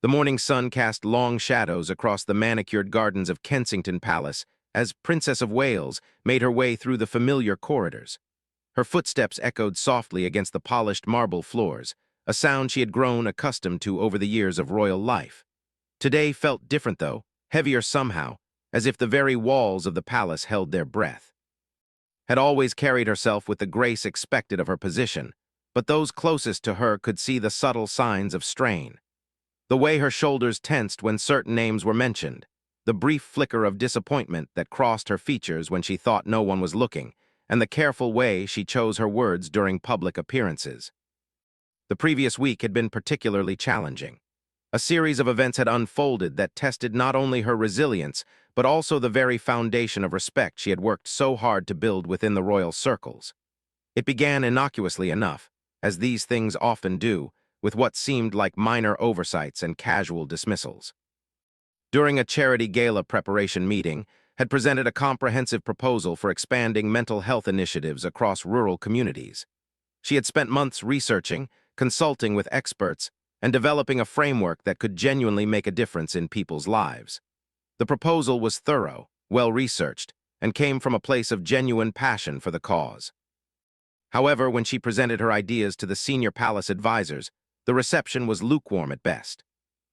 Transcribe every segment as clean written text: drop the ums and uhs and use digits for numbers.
The morning sun cast long shadows across the manicured gardens of Kensington Palace as Princess of Wales made her way through the familiar corridors. Her footsteps echoed softly against the polished marble floors, a sound she had grown accustomed to over the years of royal life. Today felt different, though, heavier somehow, as if the very walls of the palace held their breath. Had always carried herself with the grace expected of her position, but those closest to her could see the subtle signs of strain. The way her shoulders tensed when certain names were mentioned, the brief flicker of disappointment that crossed her features when she thought no one was looking, and the careful way she chose her words during public appearances. The previous week had been particularly challenging. A series of events had unfolded that tested not only her resilience, but also the very foundation of respect she had worked so hard to build within the royal circles. It began innocuously enough, as these things often do, with what seemed like minor oversights and casual dismissals. During a charity gala preparation meeting, had presented a comprehensive proposal for expanding mental health initiatives across rural communities. She had spent months researching, consulting with experts, and developing a framework that could genuinely make a difference in people's lives. The proposal was thorough, well-researched, and came from a place of genuine passion for the cause. However, when she presented her ideas to the senior palace advisors, the reception was lukewarm at best.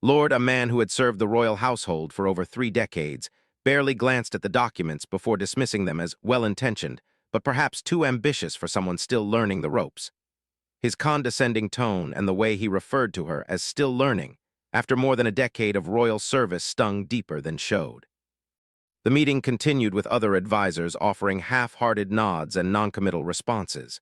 Lord, a man who had served the royal household for over 3 decades, barely glanced at the documents before dismissing them as well-intentioned, but perhaps too ambitious for someone still learning the ropes. His condescending tone and the way he referred to her as still learning, after more than a decade of royal service, stung deeper than showed. The meeting continued with other advisors offering half-hearted nods and noncommittal responses.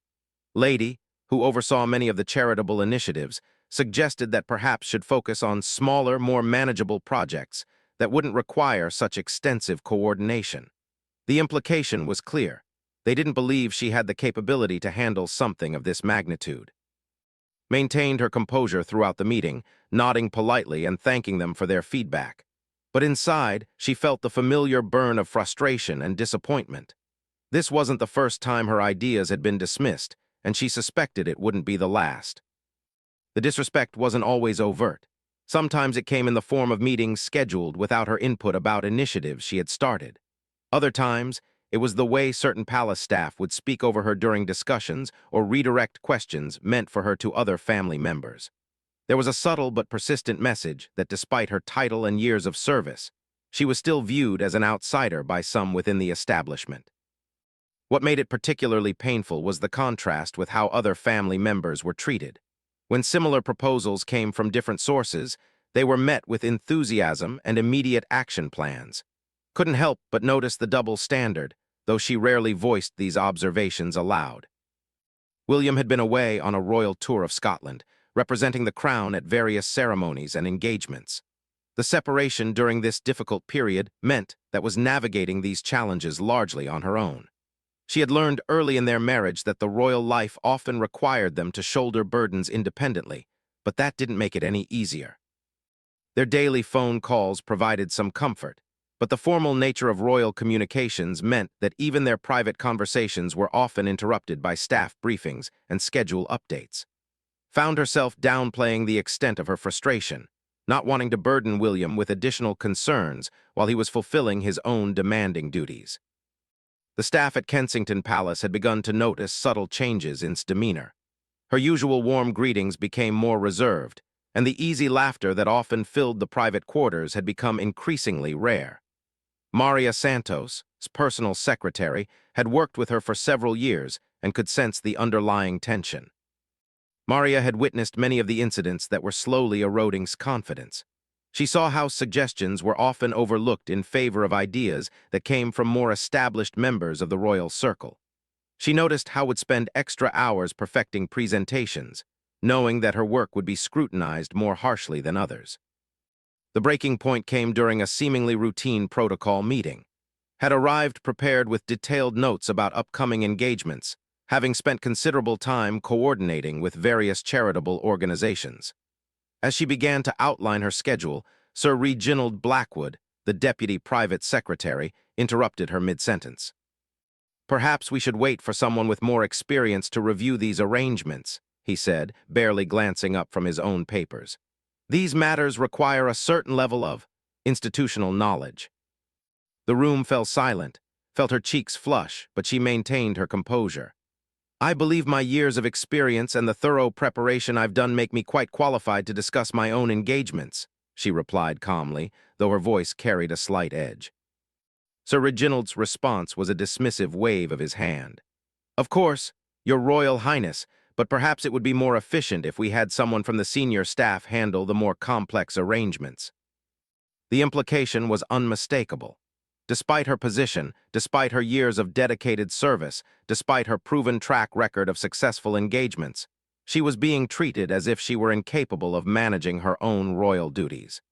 Lady, who oversaw many of the charitable initiatives, suggested that perhaps should focus on smaller, more manageable projects that wouldn't require such extensive coordination. The implication was clear. They didn't believe she had the capability to handle something of this magnitude. Maintained her composure throughout the meeting, nodding politely and thanking them for their feedback. But inside, she felt the familiar burn of frustration and disappointment. This wasn't the first time her ideas had been dismissed, and she suspected it wouldn't be the last. The disrespect wasn't always overt. Sometimes it came in the form of meetings scheduled without her input about initiatives she had started. Other times, it was the way certain palace staff would speak over her during discussions or redirect questions meant for her to other family members. There was a subtle but persistent message that despite her title and years of service, she was still viewed as an outsider by some within the establishment. What made it particularly painful was the contrast with how other family members were treated. When similar proposals came from different sources, they were met with enthusiasm and immediate action plans. Couldn't help but notice the double standard, though she rarely voiced these observations aloud. William had been away on a royal tour of Scotland, representing the crown at various ceremonies and engagements. The separation during this difficult period meant that was navigating these challenges largely on her own. She had learned early in their marriage that the royal life often required them to shoulder burdens independently, but that didn't make it any easier. Their daily phone calls provided some comfort, but the formal nature of royal communications meant that even their private conversations were often interrupted by staff briefings and schedule updates. Found herself downplaying the extent of her frustration, not wanting to burden William with additional concerns while he was fulfilling his own demanding duties. The staff at Kensington Palace had begun to notice subtle changes in his demeanor. Her usual warm greetings became more reserved, and the easy laughter that often filled the private quarters had become increasingly rare. Maria Santos, his personal secretary, had worked with her for several years and could sense the underlying tension. Maria had witnessed many of the incidents that were slowly eroding his confidence. She saw how suggestions were often overlooked in favor of ideas that came from more established members of the royal circle. She noticed how would spend extra hours perfecting presentations, knowing that her work would be scrutinized more harshly than others. The breaking point came during a seemingly routine protocol meeting. Had arrived prepared with detailed notes about upcoming engagements, having spent considerable time coordinating with various charitable organizations. As she began to outline her schedule, Sir Reginald Blackwood, the deputy private secretary, interrupted her mid-sentence. "Perhaps we should wait for someone with more experience to review these arrangements," he said, barely glancing up from his own papers. These matters require a certain level of institutional knowledge. The room fell silent, felt her cheeks flush, but she maintained her composure. I believe my years of experience and the thorough preparation I've done make me quite qualified to discuss my own engagements, she replied calmly, though her voice carried a slight edge. Sir Reginald's response was a dismissive wave of his hand. Of course, Your Royal Highness, but perhaps it would be more efficient if we had someone from the senior staff handle the more complex arrangements. The implication was unmistakable. Despite her position, despite her years of dedicated service, despite her proven track record of successful engagements, she was being treated as if she were incapable of managing her own royal duties.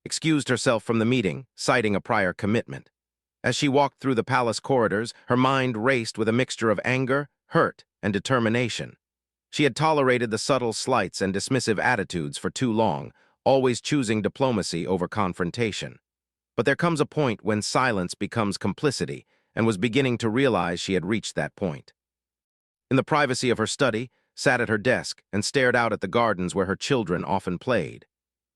Excused herself from the meeting, citing a prior commitment. As she walked through the palace corridors, her mind raced with a mixture of anger, hurt, and determination. She had tolerated the subtle slights and dismissive attitudes for too long, always choosing diplomacy over confrontation. But there comes a point when silence becomes complicity, and was beginning to realize she had reached that point. In the privacy of her study, sat at her desk and stared out at the gardens where her children often played.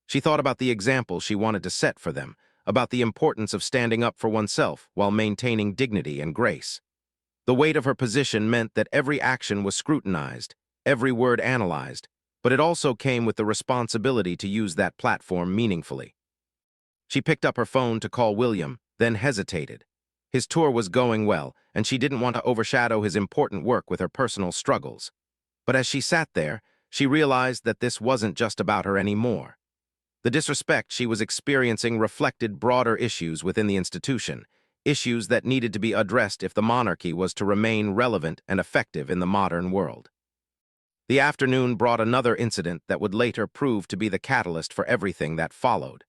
She thought about the example she wanted to set for them, about the importance of standing up for oneself while maintaining dignity and grace. The weight of her position meant that every action was scrutinized, every word analyzed, but it also came with the responsibility to use that platform meaningfully. She picked up her phone to call William, then hesitated. His tour was going well, and she didn't want to overshadow his important work with her personal struggles. But as she sat there, she realized that this wasn't just about her anymore. The disrespect she was experiencing reflected broader issues within the institution, issues that needed to be addressed if the monarchy was to remain relevant and effective in the modern world. The afternoon brought another incident that would later prove to be the catalyst for everything that followed.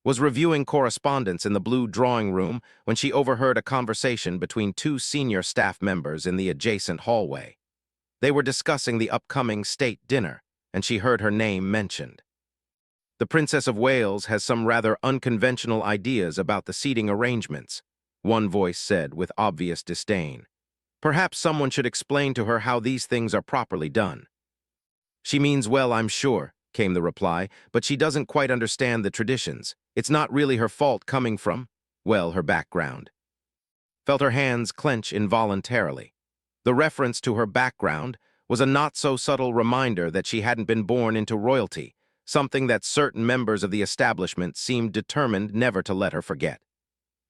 Was reviewing correspondence in the blue drawing room when she overheard a conversation between two senior staff members in the adjacent hallway. They were discussing the upcoming state dinner, and she heard her name mentioned. The Princess of Wales has some rather unconventional ideas about the seating arrangements, one voice said with obvious disdain. Perhaps someone should explain to her how these things are properly done. She means well, I'm sure, came the reply, but she doesn't quite understand the traditions. It's not really her fault coming from, well, her background. Felt her hands clench involuntarily. The reference to her background was a not-so-subtle reminder that she hadn't been born into royalty, something that certain members of the establishment seemed determined never to let her forget.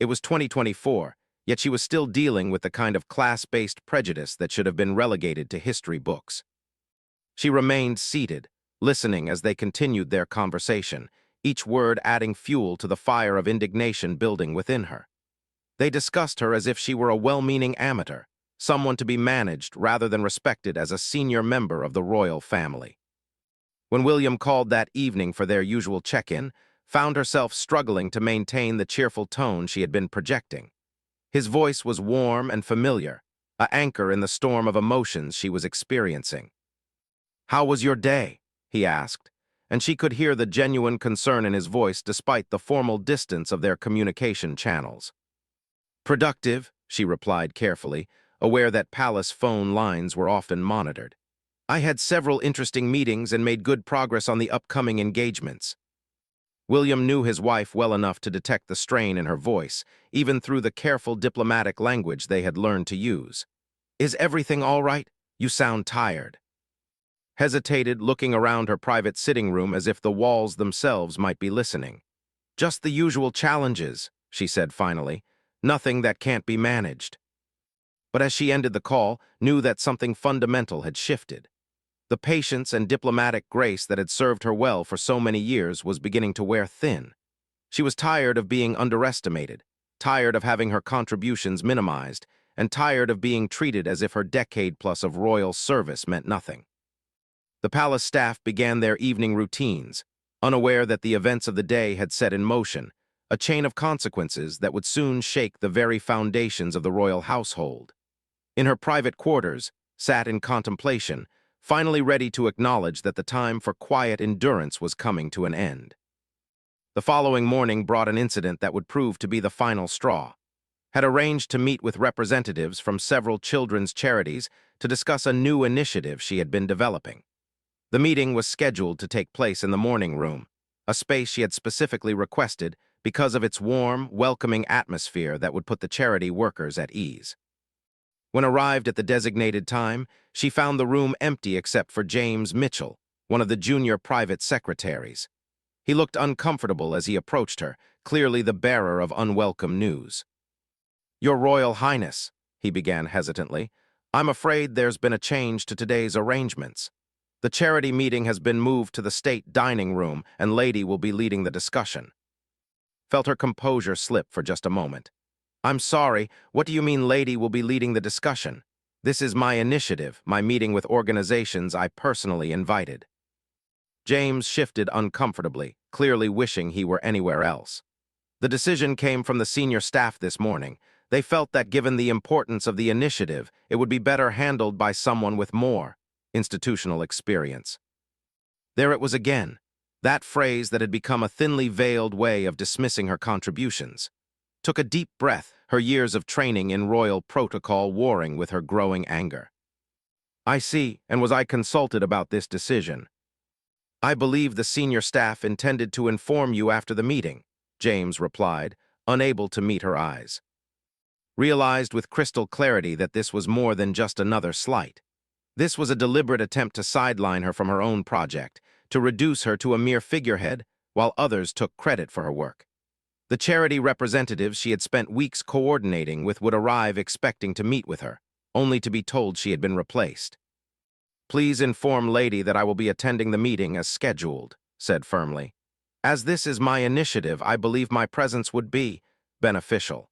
It was 2024, yet she was still dealing with the kind of class-based prejudice that should have been relegated to history books. She remained seated, listening as they continued their conversation, each word adding fuel to the fire of indignation building within her. They discussed her as if she were a well-meaning amateur, someone to be managed rather than respected as a senior member of the royal family. When William called that evening for their usual check-in, found herself struggling to maintain the cheerful tone she had been projecting. His voice was warm and familiar, an anchor in the storm of emotions she was experiencing. "How was your day?" he asked, and she could hear the genuine concern in his voice despite the formal distance of their communication channels. "Productive," she replied carefully, aware that palace phone lines were often monitored. "I had several interesting meetings and made good progress on the upcoming engagements." William knew his wife well enough to detect the strain in her voice, even through the careful diplomatic language they had learned to use. "Is everything all right? You sound tired." Hesitated, looking around her private sitting room as if the walls themselves might be listening. "Just the usual challenges," she said finally. "Nothing that can't be managed." But as she ended the call, knew that something fundamental had shifted. The patience and diplomatic grace that had served her well for so many years was beginning to wear thin. She was tired of being underestimated, tired of having her contributions minimized, and tired of being treated as if her decade-plus of royal service meant nothing. The palace staff began their evening routines, unaware that the events of the day had set in motion, a chain of consequences that would soon shake the very foundations of the royal household. In her private quarters, sat in contemplation, finally ready to acknowledge that the time for quiet endurance was coming to an end. The following morning brought an incident that would prove to be the final straw. Had arranged to meet with representatives from several children's charities to discuss a new initiative she had been developing. The meeting was scheduled to take place in the morning room, a space she had specifically requested because of its warm, welcoming atmosphere that would put the charity workers at ease. When arrived at the designated time, she found the room empty except for James Mitchell, one of the junior private secretaries. He looked uncomfortable as he approached her, clearly the bearer of unwelcome news. "Your Royal Highness," he began hesitantly, "I'm afraid there's been a change to today's arrangements. The charity meeting has been moved to the state dining room, and Lady will be leading the discussion." Felt her composure slip for just a moment. "I'm sorry, what do you mean Lady will be leading the discussion? This is my initiative, my meeting with organizations I personally invited." James shifted uncomfortably, clearly wishing he were anywhere else. The decision came from the senior staff this morning. They felt that given the importance of the initiative, it would be better handled by someone with more institutional experience. There it was again, that phrase that had become a thinly veiled way of dismissing her contributions. Took a deep breath, her years of training in royal protocol warring with her growing anger. "I see, and was I consulted about this decision?" "I believe the senior staff intended to inform you after the meeting," James replied, unable to meet her eyes. Realized with crystal clarity that this was more than just another slight. This was a deliberate attempt to sideline her from her own project, to reduce her to a mere figurehead, while others took credit for her work. The charity representatives she had spent weeks coordinating with would arrive expecting to meet with her, only to be told she had been replaced. "Please inform Lady that I will be attending the meeting as scheduled," said firmly. "As this is my initiative, I believe my presence would be beneficial."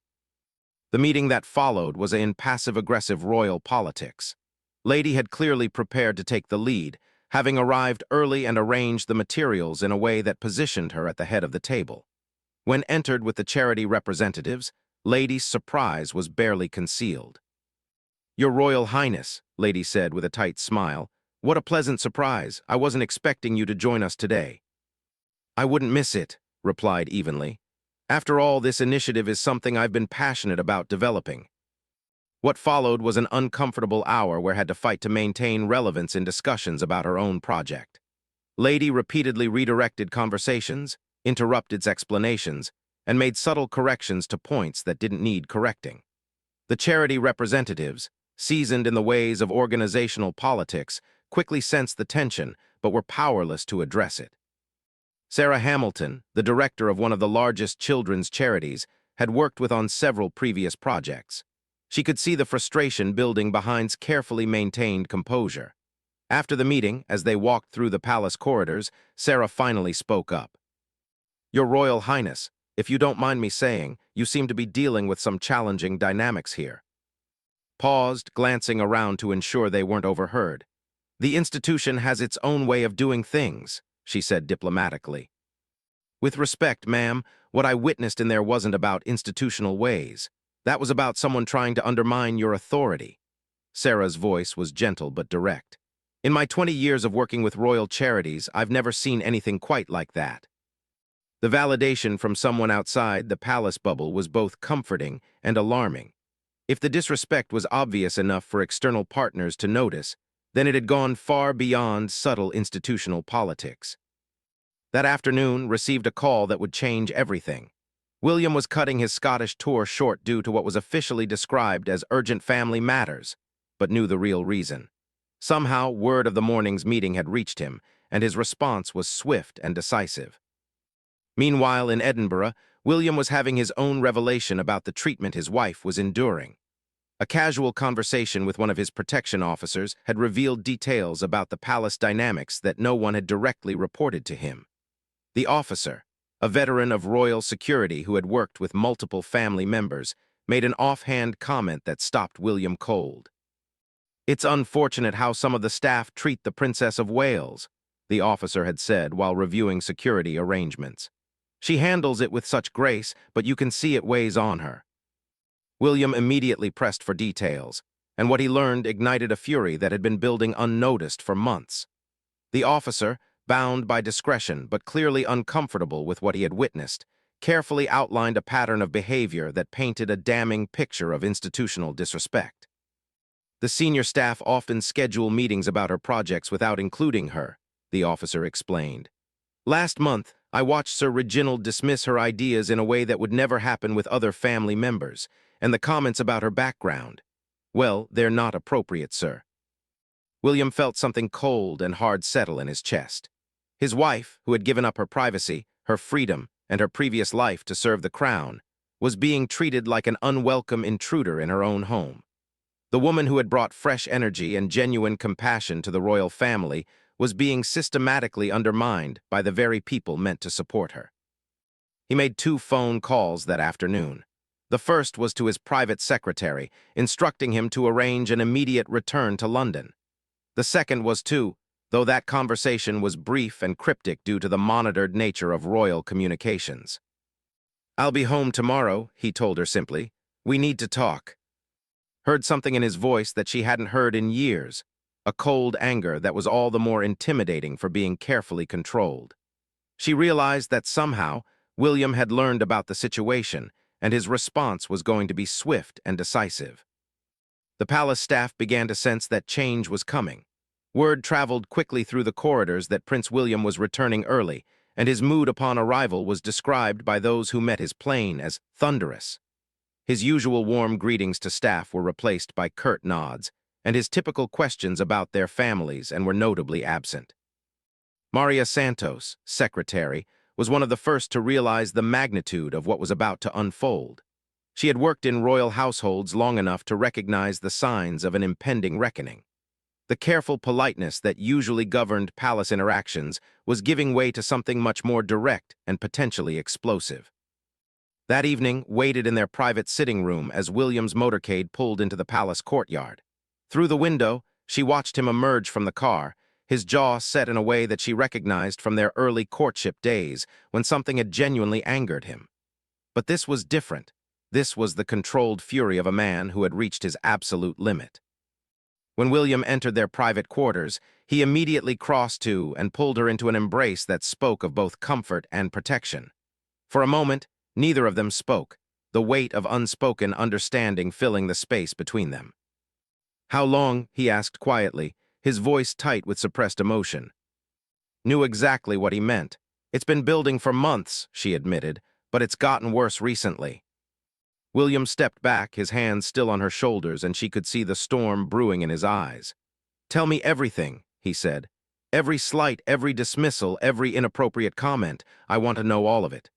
The meeting that followed was in passive-aggressive royal politics. Lady had clearly prepared to take the lead, having arrived early and arranged the materials in a way that positioned her at the head of the table. When entered with the charity representatives, Lady's surprise was barely concealed. "Your Royal Highness," Lady said with a tight smile, "what a pleasant surprise. I wasn't expecting you to join us today." "I wouldn't miss it," replied evenly. "After all, this initiative is something I've been passionate about developing." What followed was an uncomfortable hour where had to fight to maintain relevance in discussions about her own project. Lady repeatedly redirected conversations, interrupted explanations, and made subtle corrections to points that didn't need correcting. The charity representatives, seasoned in the ways of organizational politics, quickly sensed the tension but were powerless to address it. Sarah Hamilton, the director of one of the largest children's charities, had worked with on several previous projects. She could see the frustration building behind carefully maintained composure. After the meeting, as they walked through the palace corridors, Sarah finally spoke up. "Your Royal Highness, if you don't mind me saying, you seem to be dealing with some challenging dynamics here." Paused, glancing around to ensure they weren't overheard. "The institution has its own way of doing things," she said diplomatically. "With respect, ma'am, what I witnessed in there wasn't about institutional ways. That was about someone trying to undermine your authority." Sarah's voice was gentle but direct. "In my 20 years of working with royal charities, I've never seen anything quite like that." The validation from someone outside the palace bubble was both comforting and alarming. If the disrespect was obvious enough for external partners to notice, then it had gone far beyond subtle institutional politics. That afternoon received a call that would change everything. William was cutting his Scottish tour short due to what was officially described as urgent family matters, but knew the real reason. Somehow, word of the morning's meeting had reached him, and his response was swift and decisive. Meanwhile, in Edinburgh, William was having his own revelation about the treatment his wife was enduring. A casual conversation with one of his protection officers had revealed details about the palace dynamics that no one had directly reported to him. The officer, a veteran of royal security who had worked with multiple family members, made an offhand comment that stopped William cold. "It's unfortunate how some of the staff treat the Princess of Wales," the officer had said while reviewing security arrangements. "She handles it with such grace, but you can see it weighs on her." William immediately pressed for details, and what he learned ignited a fury that had been building unnoticed for months. The officer, bound by discretion but clearly uncomfortable with what he had witnessed, carefully outlined a pattern of behavior that painted a damning picture of institutional disrespect. The senior staff often schedule meetings about her projects without including her, the officer explained. "Last month, I watched Sir Reginald dismiss her ideas in a way that would never happen with other family members, and the comments about her background. Well, they're not appropriate, sir." William felt something cold and hard settle in his chest. His wife, who had given up her privacy, her freedom, and her previous life to serve the crown, was being treated like an unwelcome intruder in her own home. The woman who had brought fresh energy and genuine compassion to the royal family was being systematically undermined by the very people meant to support her. He made 2 phone calls that afternoon. The first was to his private secretary, instructing him to arrange an immediate return to London. The second was though that conversation was brief and cryptic due to the monitored nature of royal communications. "I'll be home tomorrow," he told her simply. "We need to talk." Heard something in his voice that she hadn't heard in years, a cold anger that was all the more intimidating for being carefully controlled. She realized that somehow William had learned about the situation, and his response was going to be swift and decisive. The palace staff began to sense that change was coming. Word traveled quickly through the corridors that Prince William was returning early, and his mood upon arrival was described by those who met his plane as thunderous. His usual warm greetings to staff were replaced by curt nods, and his typical questions about their families and were notably absent. Maria Santos, secretary, was one of the first to realize the magnitude of what was about to unfold. She had worked in royal households long enough to recognize the signs of an impending reckoning. The careful politeness that usually governed palace interactions was giving way to something much more direct and potentially explosive. That evening waited in their private sitting room as William's motorcade pulled into the palace courtyard. Through the window, she watched him emerge from the car, his jaw set in a way that she recognized from their early courtship days when something had genuinely angered him. But this was different. This was the controlled fury of a man who had reached his absolute limit. When William entered their private quarters, he immediately crossed to and pulled her into an embrace that spoke of both comfort and protection. For a moment, neither of them spoke, the weight of unspoken understanding filling the space between them. "How long?" he asked quietly, his voice tight with suppressed emotion. Knew exactly what he meant. "It's been building for months," she admitted, "but it's gotten worse recently." William stepped back, his hands still on her shoulders, and she could see the storm brewing in his eyes. "Tell me everything," he said. "Every slight, every dismissal, every inappropriate comment. I want to know all of it."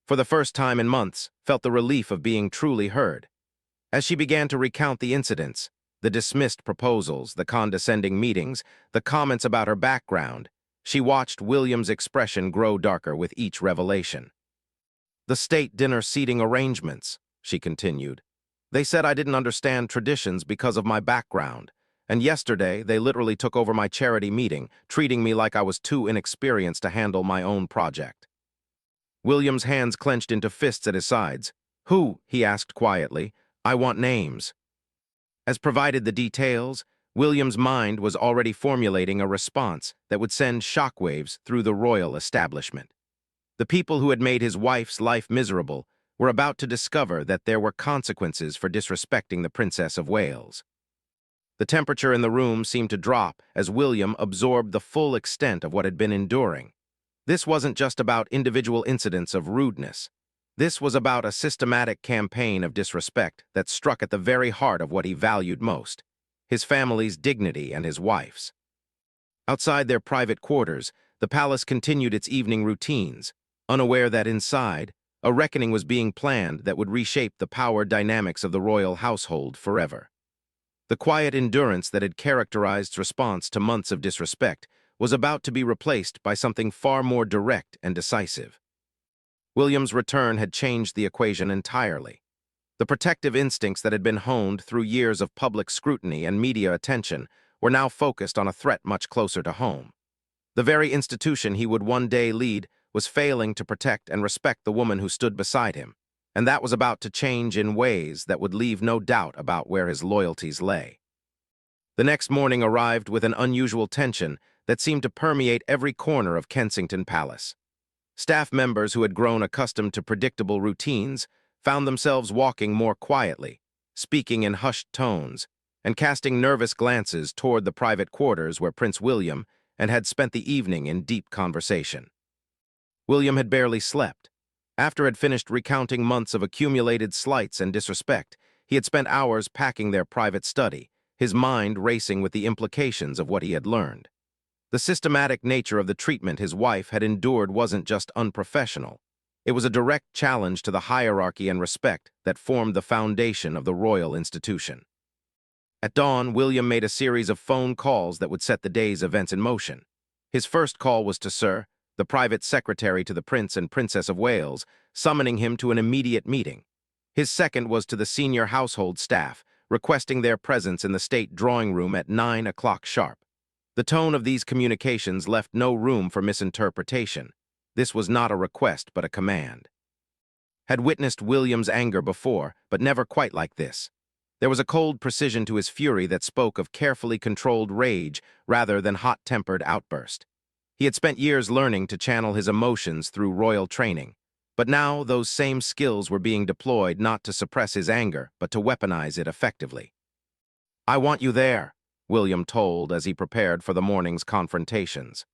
For the first time in months, felt the relief of being truly heard. As she began to recount the incidents, the dismissed proposals, the condescending meetings, the comments about her background, she watched William's expression grow darker with each revelation. "The state dinner seating arrangements," she continued. "They said I didn't understand traditions because of my background, and yesterday they literally took over my charity meeting, treating me like I was too inexperienced to handle my own project." William's hands clenched into fists at his sides. "Who?" he asked quietly. "I want names." As provided the details, William's mind was already formulating a response that would send shockwaves through the royal establishment. The people who had made his wife's life miserable were about to discover that there were consequences for disrespecting the Princess of Wales. The temperature in the room seemed to drop as William absorbed the full extent of what had been enduring. This wasn't just about individual incidents of rudeness. This was about a systematic campaign of disrespect that struck at the very heart of what he valued most, his family's dignity and his wife's. Outside their private quarters, the palace continued its evening routines, unaware that inside, a reckoning was being planned that would reshape the power dynamics of the royal household forever. The quiet endurance that had characterized response to months of disrespect was about to be replaced by something far more direct and decisive. William's return had changed the equation entirely. The protective instincts that had been honed through years of public scrutiny and media attention were now focused on a threat much closer to home. The very institution he would one day lead was failing to protect and respect the woman who stood beside him, and that was about to change in ways that would leave no doubt about where his loyalties lay. The next morning arrived with an unusual tension that seemed to permeate every corner of Kensington Palace. Staff members who had grown accustomed to predictable routines found themselves walking more quietly, speaking in hushed tones, and casting nervous glances toward the private quarters where Prince William and had spent the evening in deep conversation. William had barely slept. After had finished recounting months of accumulated slights and disrespect, he had spent hours packing their private study, his mind racing with the implications of what he had learned. The systematic nature of the treatment his wife had endured wasn't just unprofessional. It was a direct challenge to the hierarchy and respect that formed the foundation of the royal institution. At dawn, William made a series of phone calls that would set the day's events in motion. His first call was to Sir, the private secretary to the Prince and Princess of Wales, summoning him to an immediate meeting. His second was to the senior household staff, requesting their presence in the state drawing room at 9 o'clock sharp. The tone of these communications left no room for misinterpretation. This was not a request but a command. Had witnessed William's anger before, but never quite like this. There was a cold precision to his fury that spoke of carefully controlled rage rather than hot-tempered outburst. He had spent years learning to channel his emotions through royal training, but now those same skills were being deployed not to suppress his anger, but to weaponize it effectively. "I want you there," William told as he prepared for the morning's confrontations.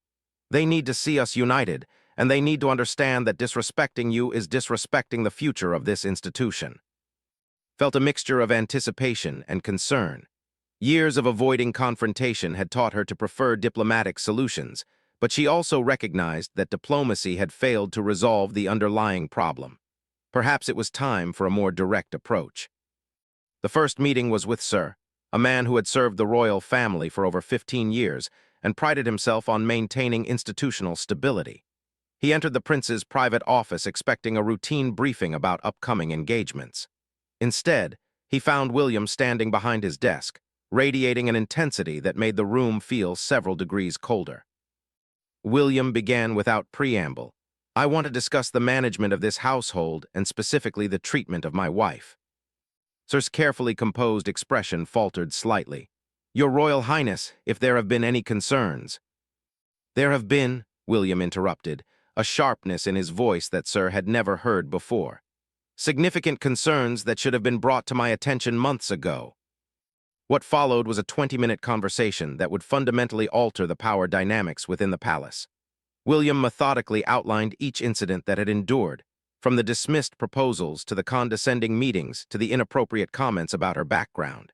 "They need to see us united, and they need to understand that disrespecting you is disrespecting the future of this institution." Felt a mixture of anticipation and concern. Years of avoiding confrontation had taught her to prefer diplomatic solutions, but she also recognized that diplomacy had failed to resolve the underlying problem. Perhaps it was time for a more direct approach. The first meeting was with Sir, a man who had served the royal family for over 15 years and prided himself on maintaining institutional stability. He entered the prince's private office expecting a routine briefing about upcoming engagements. Instead, he found William standing behind his desk, radiating an intensity that made the room feel several degrees colder. William began without preamble. "I want to discuss the management of this household and specifically the treatment of my wife." Sir's carefully composed expression faltered slightly. "Your Royal Highness, if there have been any concerns." "There have been," William interrupted, a sharpness in his voice that Sir had never heard before. "Significant concerns that should have been brought to my attention months ago." What followed was a 20-minute conversation that would fundamentally alter the power dynamics within the palace. William methodically outlined each incident that had endured, from the dismissed proposals to the condescending meetings to the inappropriate comments about her background.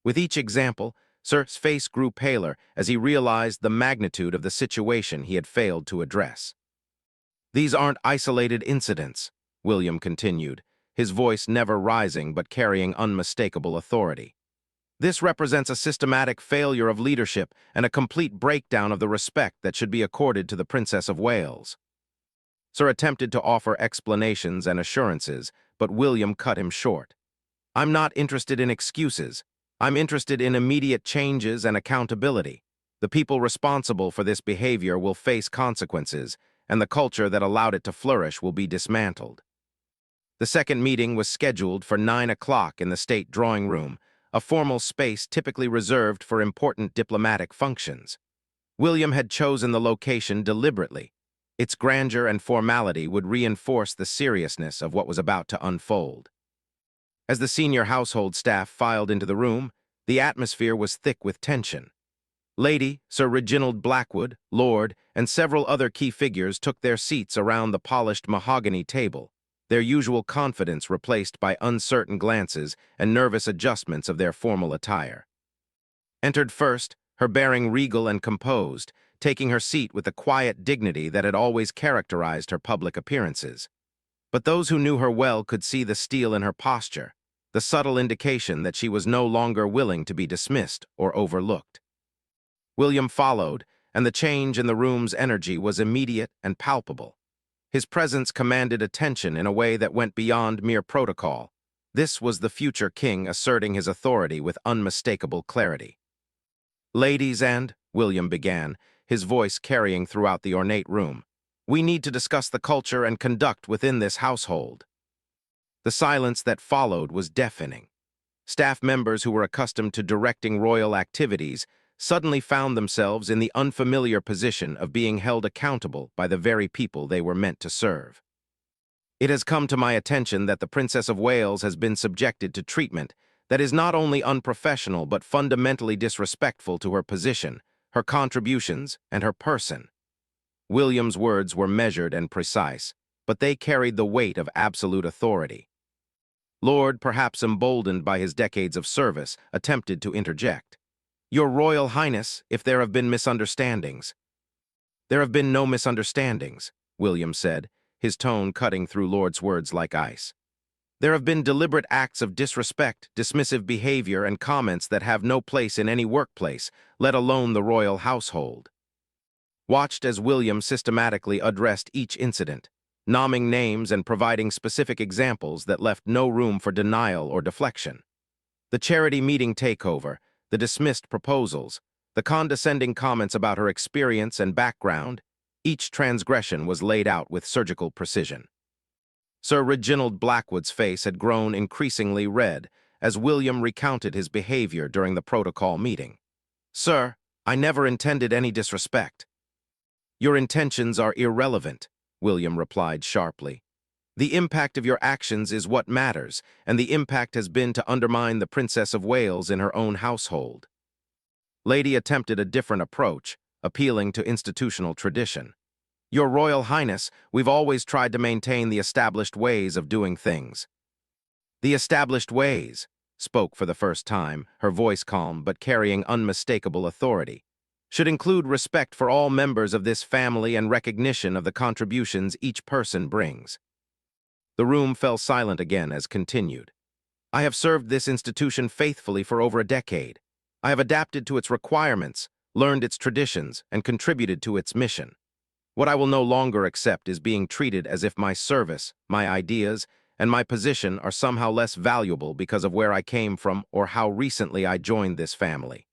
With each example, Sir's face grew paler as he realized the magnitude of the situation he had failed to address. "These aren't isolated incidents," William continued, his voice never rising but carrying unmistakable authority. "This represents a systematic failure of leadership and a complete breakdown of the respect that should be accorded to the Princess of Wales." Sir attempted to offer explanations and assurances, but William cut him short. "I'm not interested in excuses. I'm interested in immediate changes and accountability. The people responsible for this behavior will face consequences, and the culture that allowed it to flourish will be dismantled." The second meeting was scheduled for 9 o'clock in the state drawing room, a formal space typically reserved for important diplomatic functions. William had chosen the location deliberately. Its grandeur and formality would reinforce the seriousness of what was about to unfold. As the senior household staff filed into the room, the atmosphere was thick with tension. Lady, Sir Reginald Blackwood, Lord, and several other key figures took their seats around the polished mahogany table, their usual confidence replaced by uncertain glances and nervous adjustments of their formal attire. Entered first, her bearing regal and composed, taking her seat with the quiet dignity that had always characterized her public appearances. But those who knew her well could see the steel in her posture, the subtle indication that she was no longer willing to be dismissed or overlooked. William followed, and the change in the room's energy was immediate and palpable. His presence commanded attention in a way that went beyond mere protocol. This was the future king asserting his authority with unmistakable clarity. "Ladies and," William began, his voice carrying throughout the ornate room, "we need to discuss the culture and conduct within this household." The silence that followed was deafening. Staff members who were accustomed to directing royal activities suddenly found themselves in the unfamiliar position of being held accountable by the very people they were meant to serve. "It has come to my attention that the Princess of Wales has been subjected to treatment that is not only unprofessional but fundamentally disrespectful to her position, her contributions, and her person. William's words were measured and precise, but they carried the weight of absolute authority. Lord, perhaps emboldened by his decades of service, attempted to interject. "Your Royal Highness, if there have been misunderstandings." "There have been no misunderstandings," William said, his tone cutting through Lord's words like ice. "There have been deliberate acts of disrespect, dismissive behavior, and comments that have no place in any workplace, let alone the royal household." Watched as William systematically addressed each incident, naming names and providing specific examples that left no room for denial or deflection. The charity meeting takeover, the dismissed proposals, the condescending comments about her experience and background, each transgression was laid out with surgical precision. Sir Reginald Blackwood's face had grown increasingly red as William recounted his behavior during the protocol meeting. "Sir, I never intended any disrespect." "Your intentions are irrelevant," William replied sharply. "The impact of your actions is what matters, and the impact has been to undermine the Princess of Wales in her own household." Lady attempted a different approach, appealing to institutional tradition. "Your Royal Highness, we've always tried to maintain the established ways of doing things." "The established ways," spoke for the first time, her voice calm but carrying unmistakable authority, "should include respect for all members of this family and recognition of the contributions each person brings." The room fell silent again as continued. "I have served this institution faithfully for over a decade. I have adapted to its requirements, learned its traditions, and contributed to its mission. What I will no longer accept is being treated as if my service, my ideas, and my position are somehow less valuable because of where I came from or how recently I joined this family."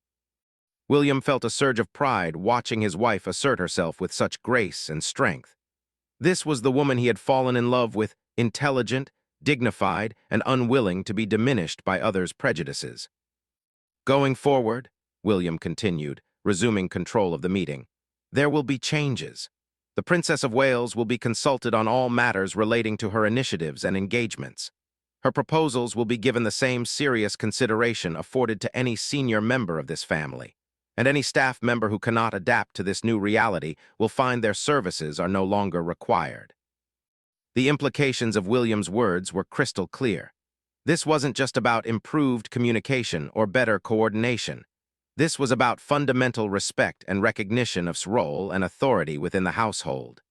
William felt a surge of pride watching his wife assert herself with such grace and strength. This was the woman he had fallen in love with, intelligent, dignified, and unwilling to be diminished by others' prejudices. "Going forward," William continued, resuming control of the meeting, "there will be changes. The Princess of Wales will be consulted on all matters relating to her initiatives and engagements. Her proposals will be given the same serious consideration afforded to any senior member of this family, and any staff member who cannot adapt to this new reality will find their services are no longer required." The implications of William's words were crystal clear. This wasn't just about improved communication or better coordination. This was about fundamental respect and recognition of role and authority within the household.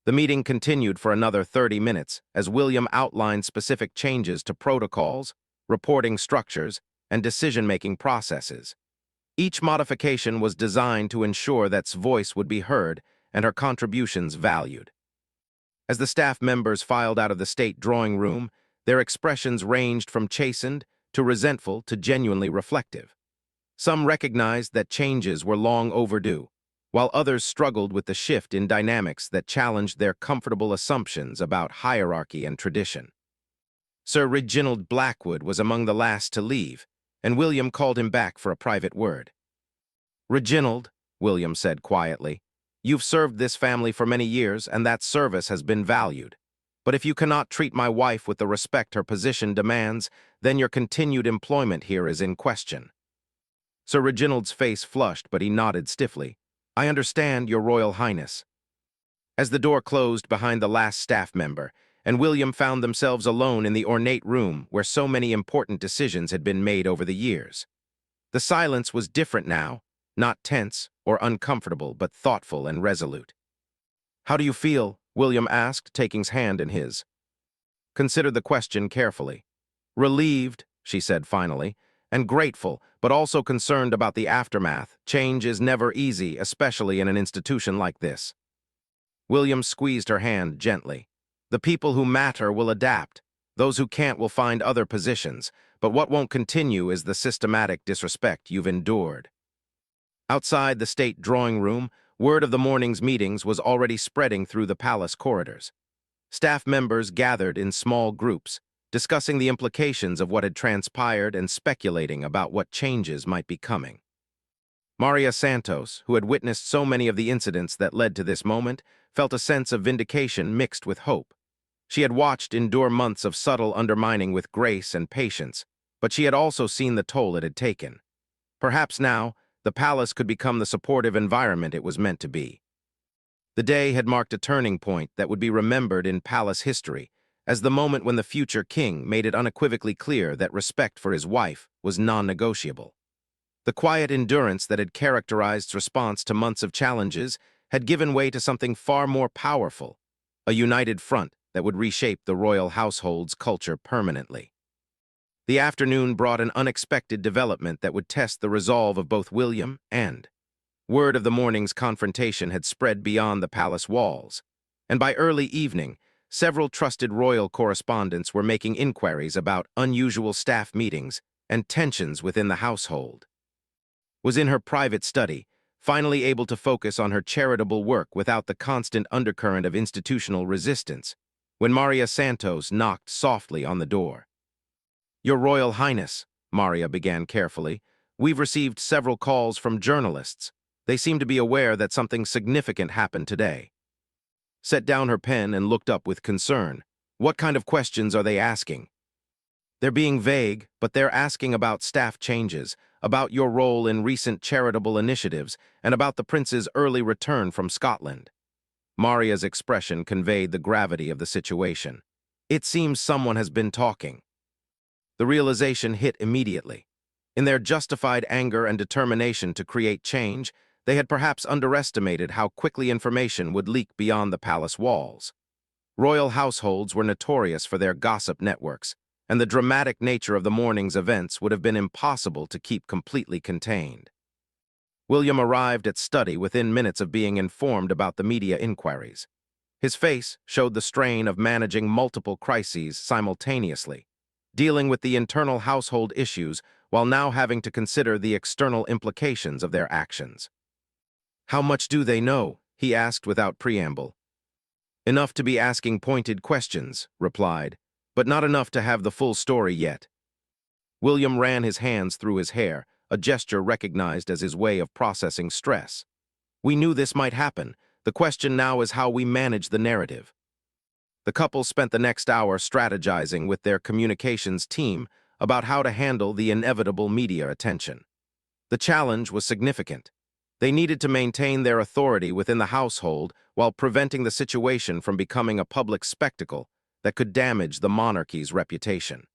The meeting continued for another 30 minutes as William outlined specific changes to protocols, reporting structures, and decision-making processes. Each modification was designed to ensure that voice would be heard and her contributions valued. As the staff members filed out of the state drawing room, their expressions ranged from chastened to resentful to genuinely reflective. Some recognized that changes were long overdue, while others struggled with the shift in dynamics that challenged their comfortable assumptions about hierarchy and tradition. Sir Reginald Blackwood was among the last to leave, and William called him back for a private word. "Reginald," William said quietly, "you've served this family for many years, and that service has been valued. But if you cannot treat my wife with the respect her position demands, then your continued employment here is in question." Sir Reginald's face flushed, but he nodded stiffly. "I understand, Your Royal Highness." As the door closed behind the last staff member, and William found themselves alone in the ornate room where so many important decisions had been made over the years. The silence was different now, not tense or uncomfortable, but thoughtful and resolute. "How do you feel?" William asked, taking his hand in his. Considered the question carefully. "Relieved," she said finally, "and grateful, but also concerned about the aftermath. Change is never easy, especially in an institution like this." William squeezed her hand gently. "The people who matter will adapt. Those who can't will find other positions, but what won't continue is the systematic disrespect you've endured." Outside the state drawing room, word of the morning's meetings was already spreading through the palace corridors. Staff members gathered in small groups, discussing the implications of what had transpired and speculating about what changes might be coming. Maria Santos, who had witnessed so many of the incidents that led to this moment, felt a sense of vindication mixed with hope. She had watched endure months of subtle undermining with grace and patience, but she had also seen the toll it had taken. Perhaps now, the palace could become the supportive environment it was meant to be. The day had marked a turning point that would be remembered in palace history as the moment when the future king made it unequivocally clear that respect for his wife was non-negotiable. The quiet endurance that had characterized response to months of challenges had given way to something far more powerful, a united front that would reshape the royal household's culture permanently. The afternoon brought an unexpected development that would test the resolve of both William and. Word of the morning's confrontation had spread beyond the palace walls, and by early evening, several trusted royal correspondents were making inquiries about unusual staff meetings and tensions within the household. Was in her private study, finally able to focus on her charitable work without the constant undercurrent of institutional resistance, when Maria Santos knocked softly on the door. "Your Royal Highness," Maria began carefully, "we've received several calls from journalists. They seem to be aware that something significant happened today." Set down her pen and looked up with concern. "What kind of questions are they asking?" "They're being vague, but they're asking about staff changes, about your role in recent charitable initiatives, and about the prince's early return from Scotland." Maria's expression conveyed the gravity of the situation. "It seems someone has been talking." The realization hit immediately. In their justified anger and determination to create change, they had perhaps underestimated how quickly information would leak beyond the palace walls. Royal households were notorious for their gossip networks, and the dramatic nature of the morning's events would have been impossible to keep completely contained. William arrived at study within minutes of being informed about the media inquiries. His face showed the strain of managing multiple crises simultaneously, dealing with the internal household issues while now having to consider the external implications of their actions. "How much do they know?" he asked without preamble. "Enough to be asking pointed questions," replied, "but not enough to have the full story yet." William ran his hands through his hair, a gesture recognized as his way of processing stress. "We knew this might happen. The question now is how we manage the narrative." The couple spent the next hour strategizing with their communications team about how to handle the inevitable media attention. The challenge was significant. They needed to maintain their authority within the household while preventing the situation from becoming a public spectacle that could damage the monarchy's reputation.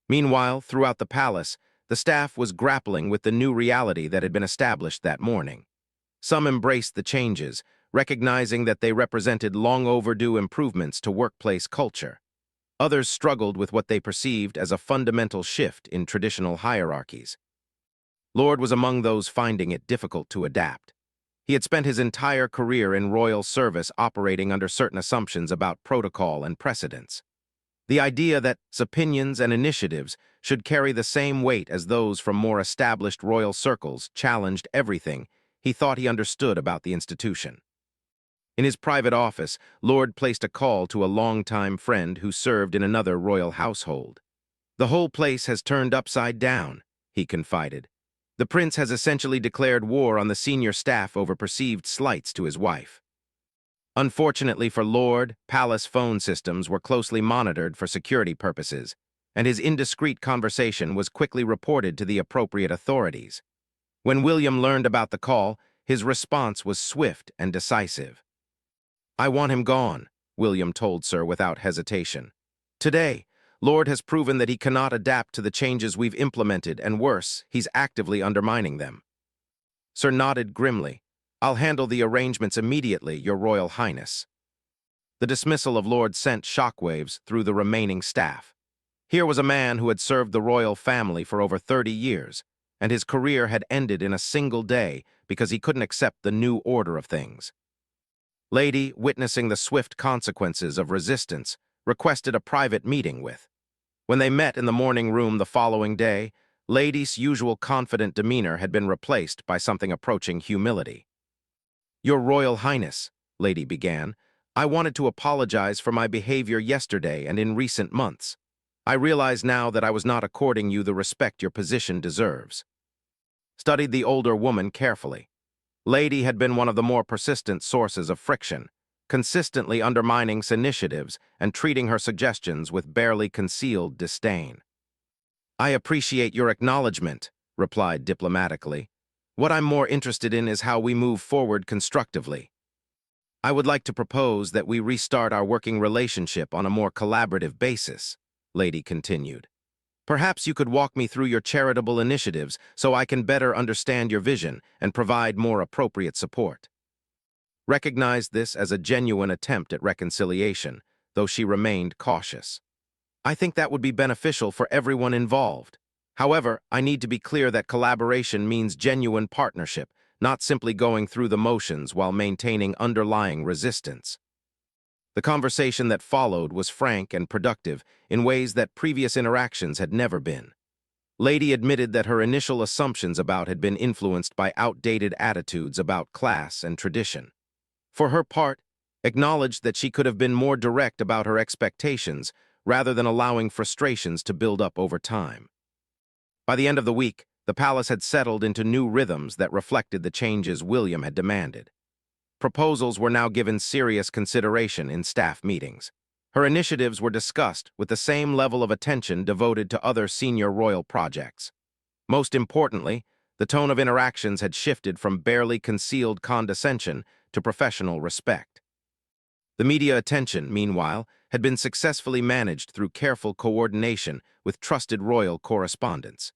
Meanwhile, throughout the palace, the staff was grappling with the new reality that had been established that morning. Some embraced the changes, recognizing that they represented long-overdue improvements to workplace culture. Others struggled with what they perceived as a fundamental shift in traditional hierarchies. Lord was among those finding it difficult to adapt. He had spent his entire career in royal service operating under certain assumptions about protocol and precedence. The idea that opinions and initiatives should carry the same weight as those from more established royal circles challenged everything he thought he understood about the institution. In his private office, Lord placed a call to a longtime friend who served in another royal household. "The whole place has turned upside down," he confided. "The prince has essentially declared war on the senior staff over perceived slights to his wife." Unfortunately for Lord, palace phone systems were closely monitored for security purposes, and his indiscreet conversation was quickly reported to the appropriate authorities. When William learned about the call, his response was swift and decisive. "I want him gone," William told Sir without hesitation. "Today, Lord has proven that he cannot adapt to the changes we've implemented, and worse, he's actively undermining them." Sir nodded grimly. "I'll handle the arrangements immediately, Your Royal Highness." The dismissal of Lord sent shockwaves through the remaining staff. Here was a man who had served the royal family for over 30 years, and his career had ended in a single day because he couldn't accept the new order of things. Lady, witnessing the swift consequences of resistance, requested a private meeting with. When they met in the morning room the following day, Lady's usual confident demeanor had been replaced by something approaching humility. "Your Royal Highness," Lady began, "I wanted to apologize for my behavior yesterday and in recent months. I realize now that I was not according you the respect your position deserves." Studied the older woman carefully. Lady had been one of the more persistent sources of friction, consistently undermining initiatives and treating her suggestions with barely concealed disdain. "I appreciate your acknowledgement," replied diplomatically. What I'm more interested in is how we move forward constructively. I would like to propose that we restart our working relationship on a more collaborative basis," Lady continued. "Perhaps you could walk me through your charitable initiatives so I can better understand your vision and provide more appropriate support." Recognized this as a genuine attempt at reconciliation, though she remained cautious. "I think that would be beneficial for everyone involved. However, I need to be clear that collaboration means genuine partnership, not simply going through the motions while maintaining underlying resistance." The conversation that followed was frank and productive in ways that previous interactions had never been. Lady admitted that her initial assumptions about had been influenced by outdated attitudes about class and tradition. For her part, acknowledged that she could have been more direct about her expectations rather than allowing frustrations to build up over time. By the end of the week, the palace had settled into new rhythms that reflected the changes William had demanded. Proposals were now given serious consideration in staff meetings. Her initiatives were discussed with the same level of attention devoted to other senior royal projects. Most importantly, the tone of interactions had shifted from barely concealed condescension to professional respect. The media attention, meanwhile, had been successfully managed through careful coordination with trusted royal correspondents.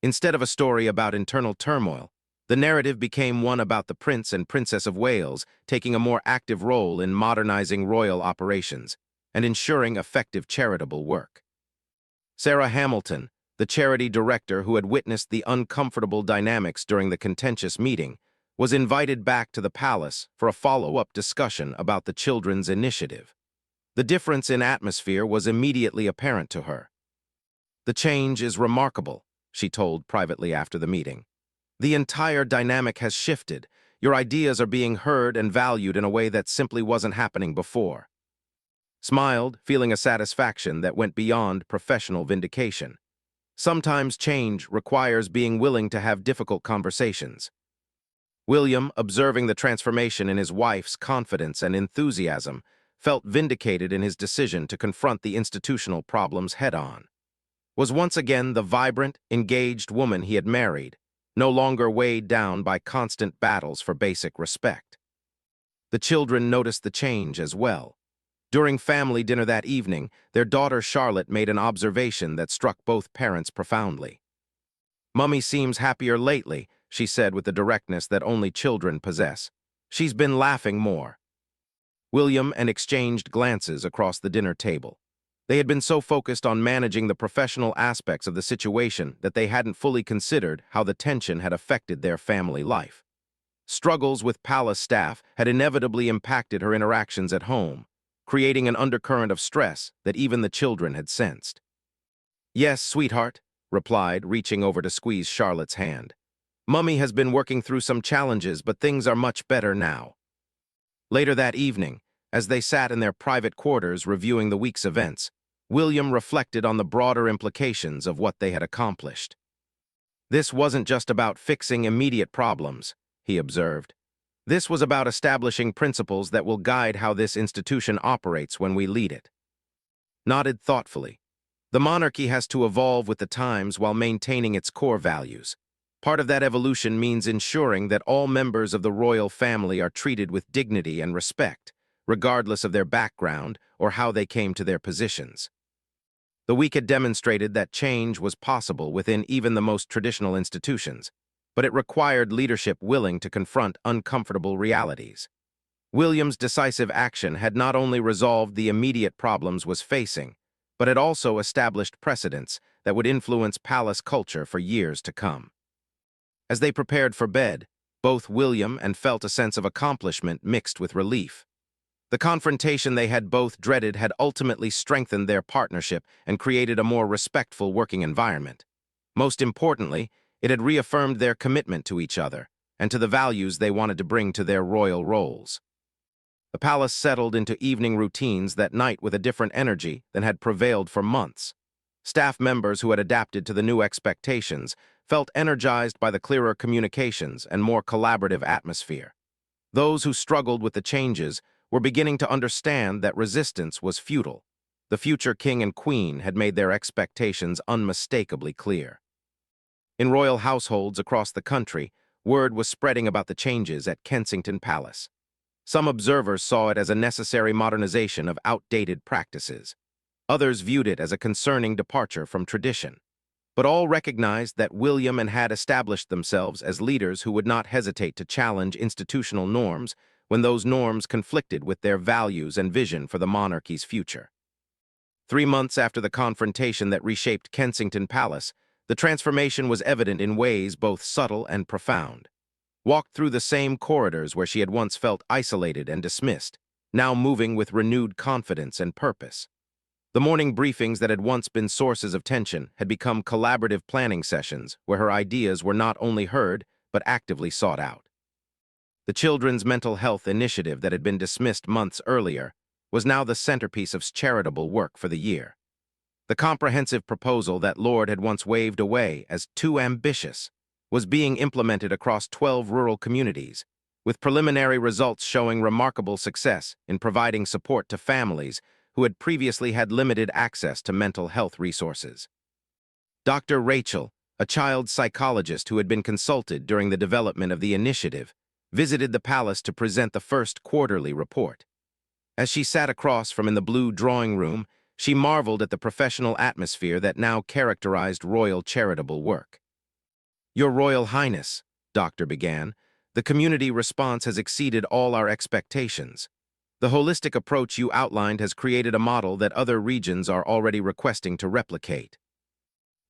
Instead of a story about internal turmoil, the narrative became one about the Prince and Princess of Wales taking a more active role in modernizing royal operations and ensuring effective charitable work. Sarah Hamilton, the charity director who had witnessed the uncomfortable dynamics during the contentious meeting, was invited back to the palace for a follow-up discussion about the children's initiative. The difference in atmosphere was immediately apparent to her. "The change is remarkable," she told privately after the meeting. "The entire dynamic has shifted. Your ideas are being heard and valued in a way that simply wasn't happening before." Smiled, feeling a satisfaction that went beyond professional vindication. Sometimes change requires being willing to have difficult conversations. William, observing the transformation in his wife's confidence and enthusiasm, felt vindicated in his decision to confront the institutional problems head-on. Was once again the vibrant, engaged woman he had married, no longer weighed down by constant battles for basic respect. The children noticed the change as well. During family dinner that evening, their daughter Charlotte made an observation that struck both parents profoundly. "Mummy seems happier lately," she said with the directness that only children possess. "She's been laughing more." William and exchanged glances across the dinner table. They had been so focused on managing the professional aspects of the situation that they hadn't fully considered how the tension had affected their family life. Struggles with palace staff had inevitably impacted her interactions at home, creating an undercurrent of stress that even the children had sensed. "Yes, sweetheart," replied, reaching over to squeeze Charlotte's hand. "Mummy has been working through some challenges, but things are much better now." Later that evening, as they sat in their private quarters reviewing the week's events, William reflected on the broader implications of what they had accomplished. "This wasn't just about fixing immediate problems," he observed. "This was about establishing principles that will guide how this institution operates when we lead it." Nodded thoughtfully. "The monarchy has to evolve with the times while maintaining its core values. Part of that evolution means ensuring that all members of the royal family are treated with dignity and respect, regardless of their background or how they came to their positions." The week had demonstrated that change was possible within even the most traditional institutions, but it required leadership willing to confront uncomfortable realities. William's decisive action had not only resolved the immediate problems was facing, but had also established precedents that would influence palace culture for years to come. As they prepared for bed, both William and felt a sense of accomplishment mixed with relief. The confrontation they had both dreaded had ultimately strengthened their partnership and created a more respectful working environment. Most importantly, it had reaffirmed their commitment to each other and to the values they wanted to bring to their royal roles. The palace settled into evening routines that night with a different energy than had prevailed for months. Staff members who had adapted to the new expectations felt energized by the clearer communications and more collaborative atmosphere. Those who struggled with the changes were beginning to understand that resistance was futile. The future king and queen had made their expectations unmistakably clear. In royal households across the country, word was spreading about the changes at Kensington Palace. Some observers saw it as a necessary modernization of outdated practices. Others viewed it as a concerning departure from tradition. But all recognized that William had established themselves as leaders who would not hesitate to challenge institutional norms when those norms conflicted with their values and vision for the monarchy's future. 3 months after the confrontation that reshaped Kensington Palace, the transformation was evident in ways both subtle and profound. Walked through the same corridors where she had once felt isolated and dismissed, now moving with renewed confidence and purpose. The morning briefings that had once been sources of tension had become collaborative planning sessions where her ideas were not only heard, but actively sought out. The Children's Mental Health Initiative that had been dismissed months earlier was now the centerpiece of charitable work for the year. The comprehensive proposal that Lord had once waved away as too ambitious was being implemented across 12 rural communities, with preliminary results showing remarkable success in providing support to families who had previously had limited access to mental health resources. Dr. Rachel, a child psychologist who had been consulted during the development of the initiative, visited the palace to present the first quarterly report. As she sat across from in the blue drawing room, she marveled at the professional atmosphere that now characterized royal charitable work. "Your Royal Highness," Doctor began, "the community response has exceeded all our expectations. The holistic approach you outlined has created a model that other regions are already requesting to replicate."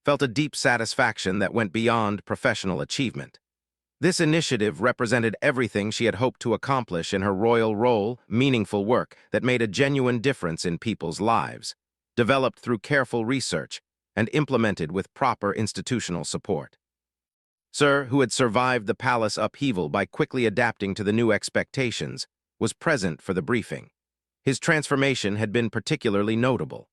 Felt a deep satisfaction that went beyond professional achievement. This initiative represented everything she had hoped to accomplish in her royal role, meaningful work that made a genuine difference in people's lives, developed through careful research, and implemented with proper institutional support. Sir, who had survived the palace upheaval by quickly adapting to the new expectations, was present for the briefing. His transformation had been particularly notable.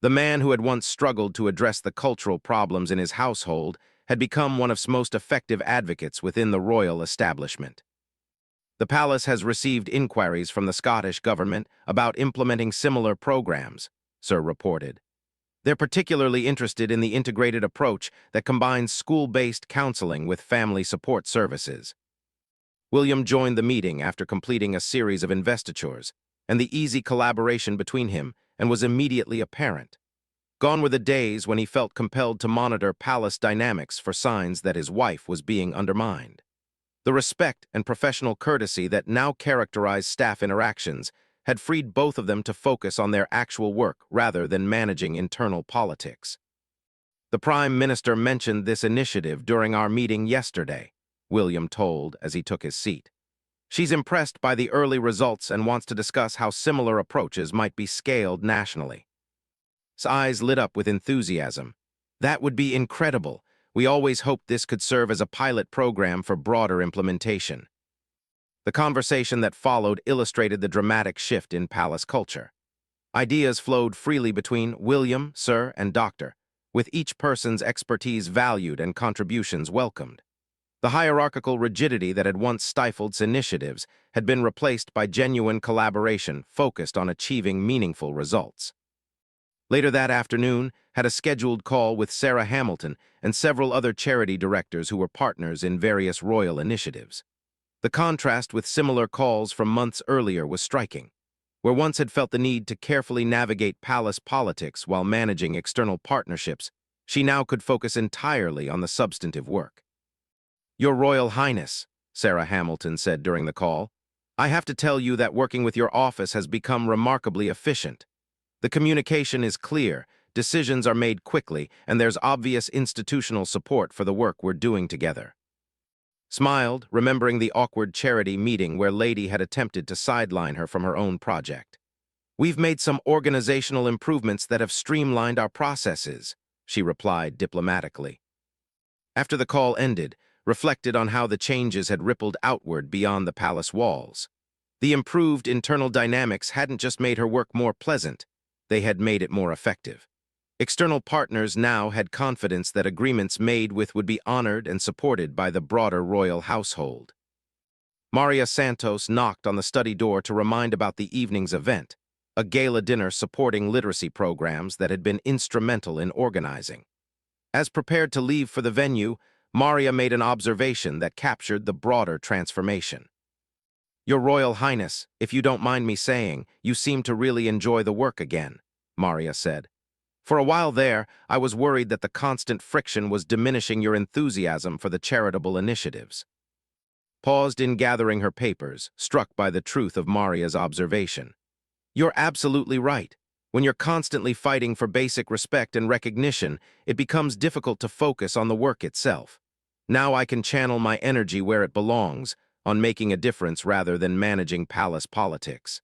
The man who had once struggled to address the cultural problems in his household had become one of its most effective advocates within the royal establishment. "The palace has received inquiries from the Scottish government about implementing similar programs," Sir reported. "They're particularly interested in the integrated approach that combines school-based counseling with family support services." William joined the meeting after completing a series of investitures, and the easy collaboration between him and was immediately apparent. Gone were the days when he felt compelled to monitor palace dynamics for signs that his wife was being undermined. The respect and professional courtesy that now characterized staff interactions had freed both of them to focus on their actual work rather than managing internal politics. "The Prime Minister mentioned this initiative during our meeting yesterday," William told as he took his seat. "She's impressed by the early results and wants to discuss how similar approaches might be scaled nationally." His eyes lit up with enthusiasm. "That would be incredible. We always hoped this could serve as a pilot program for broader implementation." The conversation that followed illustrated the dramatic shift in palace culture. Ideas flowed freely between William, Sir, and Doctor, with each person's expertise valued and contributions welcomed. The hierarchical rigidity that had once stifled initiatives had been replaced by genuine collaboration focused on achieving meaningful results. Later that afternoon, had a scheduled call with Sarah Hamilton and several other charity directors who were partners in various royal initiatives. The contrast with similar calls from months earlier was striking. Where once had felt the need to carefully navigate palace politics while managing external partnerships, she now could focus entirely on the substantive work. "Your Royal Highness," Sarah Hamilton said during the call, "I have to tell you that working with your office has become remarkably efficient. The communication is clear, decisions are made quickly, and there's obvious institutional support for the work we're doing together." Smiled, remembering the awkward charity meeting where Lady had attempted to sideline her from her own project. "We've made some organizational improvements that have streamlined our processes," she replied diplomatically. After the call ended, reflected on how the changes had rippled outward beyond the palace walls. The improved internal dynamics hadn't just made her work more pleasant, they had made it more effective. External partners now had confidence that agreements made with would be honored and supported by the broader royal household. Maria Santos knocked on the study door to remind about the evening's event, a gala dinner supporting literacy programs that had been instrumental in organizing. As prepared to leave for the venue, Maria made an observation that captured the broader transformation. "Your Royal Highness, if you don't mind me saying, you seem to really enjoy the work again," Maria said. "For a while there, I was worried that the constant friction was diminishing your enthusiasm for the charitable initiatives." Paused in gathering her papers, struck by the truth of Maria's observation. "You're absolutely right. When you're constantly fighting for basic respect and recognition, it becomes difficult to focus on the work itself. Now I can channel my energy where it belongs, on making a difference rather than managing palace politics."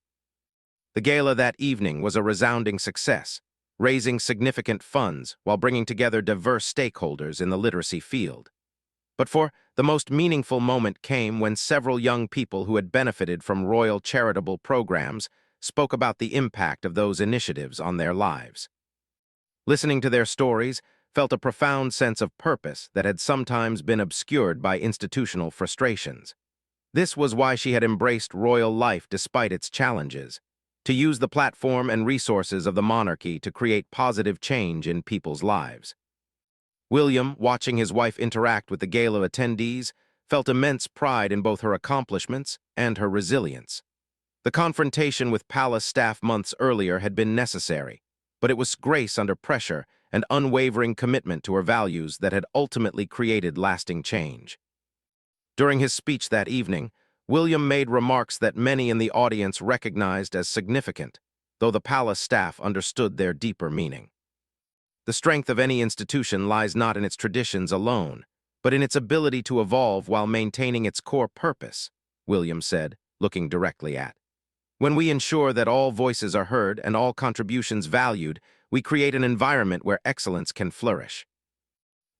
The gala that evening was a resounding success, raising significant funds while bringing together diverse stakeholders in the literacy field. But the most meaningful moment came when several young people who had benefited from royal charitable programs spoke about the impact of those initiatives on their lives. Listening to their stories felt a profound sense of purpose that had sometimes been obscured by institutional frustrations. This was why she had embraced royal life despite its challenges, to use the platform and resources of the monarchy to create positive change in people's lives. William, watching his wife interact with the gala attendees, felt immense pride in both her accomplishments and her resilience. The confrontation with palace staff months earlier had been necessary, but it was grace under pressure and unwavering commitment to her values that had ultimately created lasting change. During his speech that evening, William made remarks that many in the audience recognized as significant, though the palace staff understood their deeper meaning. "The strength of any institution lies not in its traditions alone, but in its ability to evolve while maintaining its core purpose," William said, looking directly at. "When we ensure that all voices are heard and all contributions valued, we create an environment where excellence can flourish."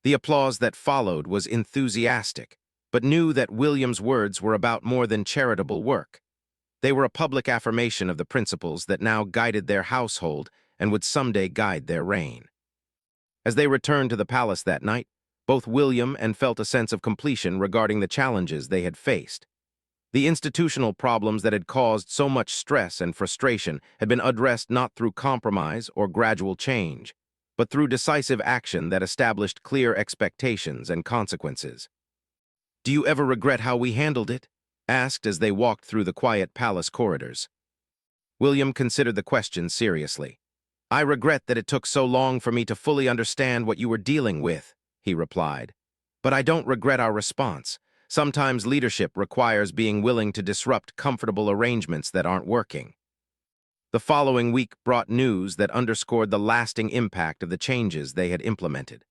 The applause that followed was enthusiastic, but knew that William's words were about more than charitable work. They were a public affirmation of the principles that now guided their household and would someday guide their reign. As they returned to the palace that night, both William and felt a sense of completion regarding the challenges they had faced. The institutional problems that had caused so much stress and frustration had been addressed not through compromise or gradual change, but through decisive action that established clear expectations and consequences. "Do you ever regret how we handled it?" asked as they walked through the quiet palace corridors. William considered the question seriously. "I regret that it took so long for me to fully understand what you were dealing with," he replied. "But I don't regret our response. Sometimes leadership requires being willing to disrupt comfortable arrangements that aren't working." The following week brought news that underscored the lasting impact of the changes they had implemented.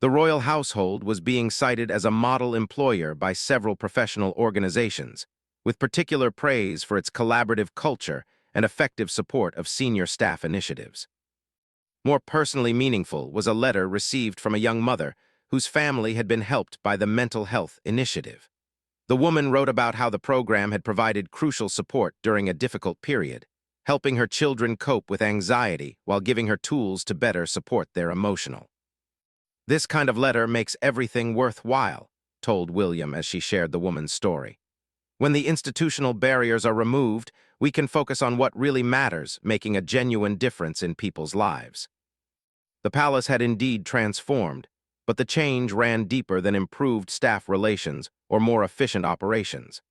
The royal household was being cited as a model employer by several professional organizations, with particular praise for its collaborative culture and effective support of senior staff initiatives. More personally meaningful was a letter received from a young mother whose family had been helped by the Mental Health Initiative. The woman wrote about how the program had provided crucial support during a difficult period, helping her children cope with anxiety while giving her tools to better support their emotional. "This kind of letter makes everything worthwhile," told William as she shared the woman's story. "When the institutional barriers are removed, we can focus on what really matters, making a genuine difference in people's lives." The palace had indeed transformed, but the change ran deeper than improved staff relations or more efficient operations.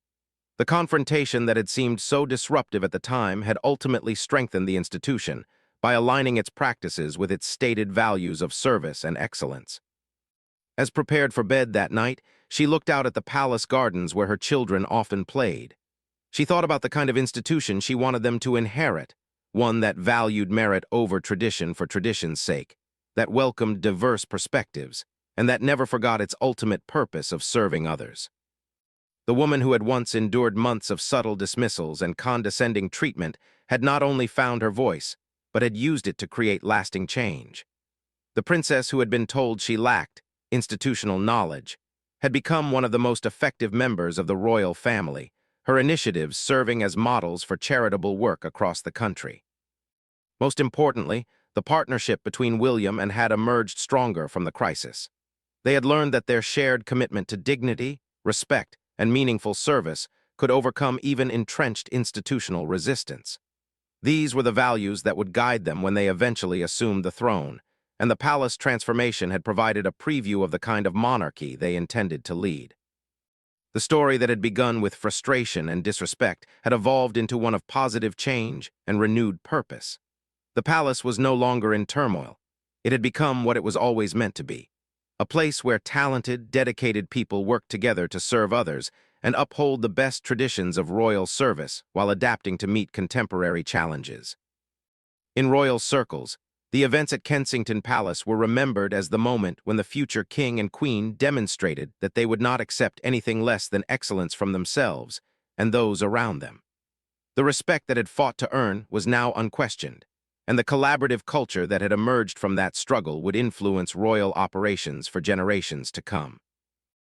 The confrontation that had seemed so disruptive at the time had ultimately strengthened the institution by aligning its practices with its stated values of service and excellence. As prepared for bed that night, she looked out at the palace gardens where her children often played. She thought about the kind of institution she wanted them to inherit, one that valued merit over tradition for tradition's sake, that welcomed diverse perspectives, and that never forgot its ultimate purpose of serving others. The woman who had once endured months of subtle dismissals and condescending treatment had not only found her voice, but had used it to create lasting change. The princess who had been told she lacked institutional knowledge had become one of the most effective members of the royal family, her initiatives serving as models for charitable work across the country. Most importantly, the partnership between William and had emerged stronger from the crisis. They had learned that their shared commitment to dignity, respect, and meaningful service could overcome even entrenched institutional resistance. These were the values that would guide them when they eventually assumed the throne, and the palace transformation had provided a preview of the kind of monarchy they intended to lead. The story that had begun with frustration and disrespect had evolved into one of positive change and renewed purpose. The palace was no longer in turmoil. It had become what it was always meant to be, a place where talented, dedicated people worked together to serve others and uphold the best traditions of royal service while adapting to meet contemporary challenges. In royal circles, the events at Kensington Palace were remembered as the moment when the future king and queen demonstrated that they would not accept anything less than excellence from themselves and those around them. The respect that had fought to earn was now unquestioned, and the collaborative culture that had emerged from that struggle would influence royal operations for generations to come.